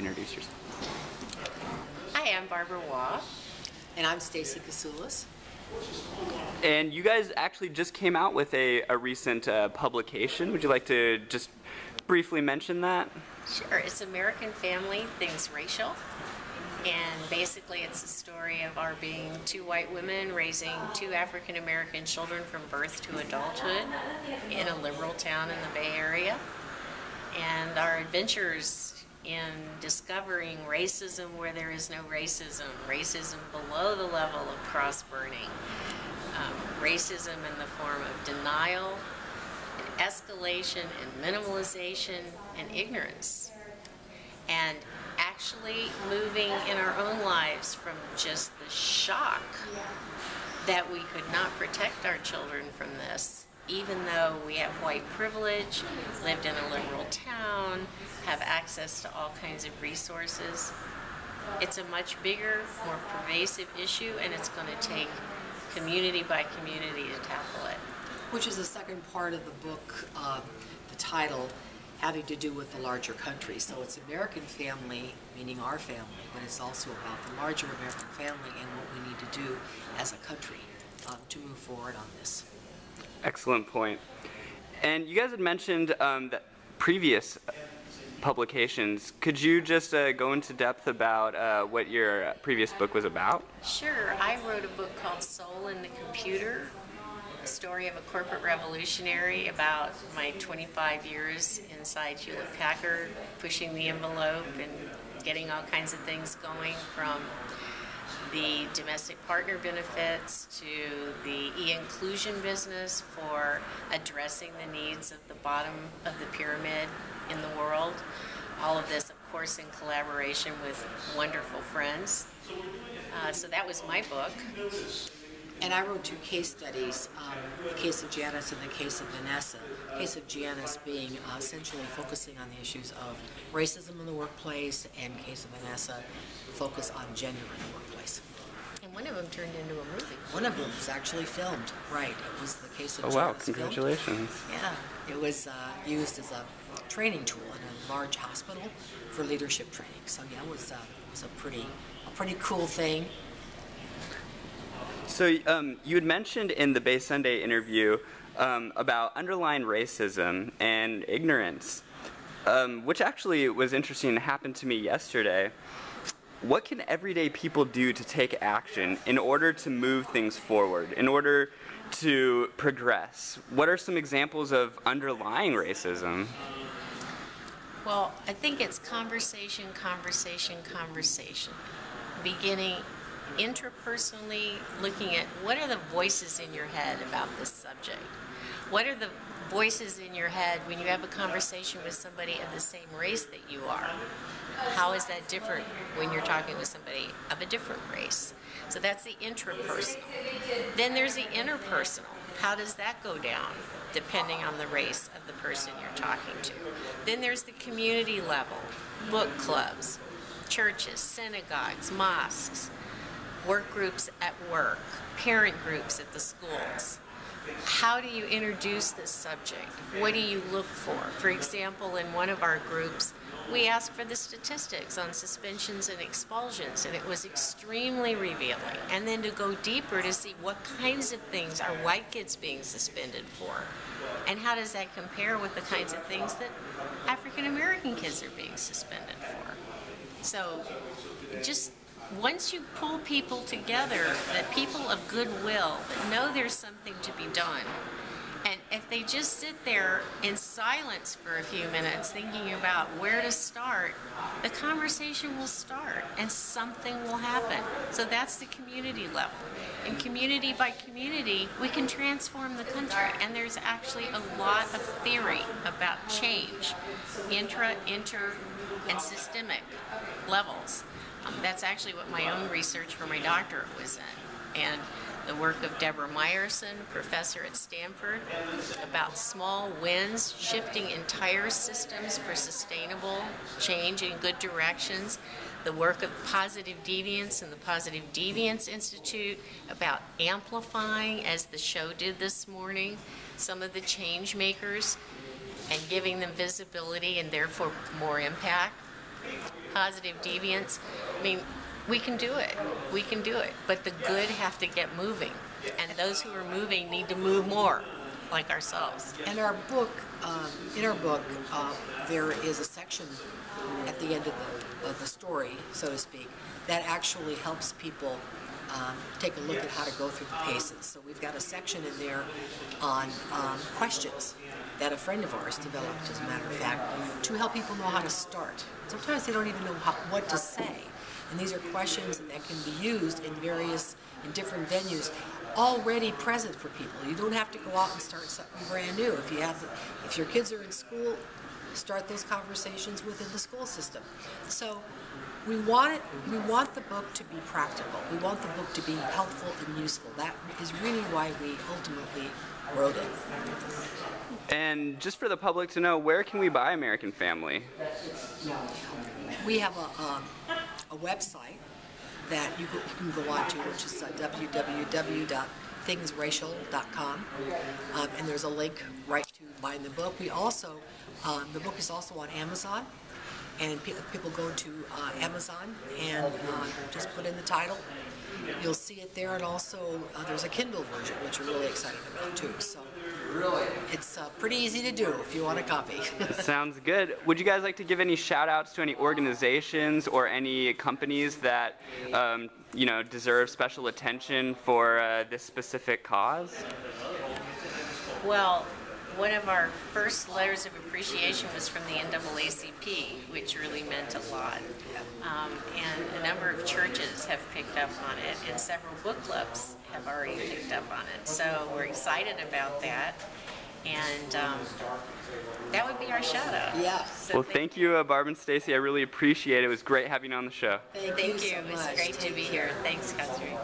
introduce yourself. Hi, I'm Barbara Waugh. And I'm Stacy Cusulos. And you guys actually just came out with a recent publication. Would you like to just briefly mention that? Sure. It's American Family, Things Racial. And basically it's a story of our being two white women raising two African American children from birth to adulthood in a liberal town in the Bay Area. And our adventures in discovering racism where there is no racism, racism below the level of cross-burning, racism in the form of denial, and escalation, and minimalization, and ignorance. And actually moving in our own lives from just the shock that we could not protect our children from this, even though we have white privilege, lived in a liberal town, have access to all kinds of resources. It's a much bigger, more pervasive issue, and it's going to take community by community to tackle it. Which is the second part of the book, the title, having to do with the larger country. So it's American Family, meaning our family, but it's also about the larger American family and what we need to do as a country to move forward on this. Excellent point. And you guys had mentioned that previous publications. Could you just go into depth about what your previous book was about? Sure. I wrote a book called Soul in the Computer, a story of a corporate revolutionary about my 25 years inside Hewlett-Packard, pushing the envelope and getting all kinds of things going, from the domestic partner benefits to the e-inclusion business for addressing the needs of the bottom of the pyramid in the world. All of this, of course, in collaboration with wonderful friends. So that was my book. And I wrote two case studies, the case of Janice and the case of Vanessa. The case of Janice being essentially focusing on the issues of racism in the workplace, and the case of Vanessa, focus on gender in the workplace. And one of them turned into a movie. One of them was actually filmed, right. It was the case of Oh Janice. wow, congratulations. Filmed. Yeah, it was used as a training tool in a large hospital for leadership training. So yeah, it was a pretty cool thing. So you had mentioned in the Bay Sunday interview about underlying racism and ignorance, which actually was interesting and happened to me yesterday. What can everyday people do to take action in order to move things forward, in order to progress? What are some examples of underlying racism? Well, I think it's conversation, conversation, conversation. Beginning interpersonally, looking at what are the voices in your head about this subject. What are the voices in your head when you have a conversation with somebody of the same race that you are? How is that different when you're talking with somebody of a different race? So that's the intrapersonal. Then there's the interpersonal. How does that go down, depending on the race of the person you're talking to? Then there's the community level, book clubs, churches, synagogues, mosques, work groups at work, parent groups at the schools. How do you introduce this subject? What do you look for? For example, in one of our groups, we asked for the statistics on suspensions and expulsions, and it was extremely revealing. And then to go deeper to see what kinds of things are white kids being suspended for, and how does that compare with the kinds of things that African American kids are being suspended for. So just once you pull people together, that people of goodwill, that know there's something to be done, and if they just sit there in silence for a few minutes thinking about where to start, the conversation will start and something will happen. So that's the community level. And community by community, we can transform the country. And there's actually a lot of theory about change, inter, and systemic levels. That's actually what my own research for my doctorate was in. And the work of Deborah Meyerson, professor at Stanford, about small wins, shifting entire systems for sustainable change in good directions. The work of Positive Deviance and the Positive Deviance Institute about amplifying, as the show did this morning, some of the change makers and giving them visibility and therefore more impact. positive deviance. I mean, we can do it. We can do it. But the good have to get moving. And those who are moving need to move more, like ourselves. And our book, in our book, there is a section at the end of the story, so to speak, that actually helps people take a look at how to go through the paces. So we've got a section in there on questions that a friend of ours developed, as a matter of fact, to help people know how to start. Sometimes they don't even know what to say. And these are questions that can be used in different venues, already present for people. You don't have to go out and start something brand new. If your kids are in school, start those conversations within the school system. So we want the book to be practical. We want the book to be helpful and useful. That is really why we ultimately wrote it. And just for the public to know, where can we buy American Family? We have a website that you can go on to, which is www.thingsracial.com, and there's a link right to buying the book. We also, the book is also on Amazon, and people go to Amazon and just put in the title. You'll see it there, and also there's a Kindle version, which we're really excited about too. So it's pretty easy to do if you want a copy. Sounds good. Would you guys like to give any shout outs to any organizations or any companies that deserve special attention for this specific cause? Well, one of our first letters of appreciation was from the NAACP, which really meant a lot. And a number of churches have picked up on it, and several book clubs have already picked up on it. So we're excited about that. And that would be our shout out. Yeah. So Well, thank you, Barb and Stacy. I really appreciate it. It was great having you on the show. Thank you so It was much. great to be here. Thanks, Katherine.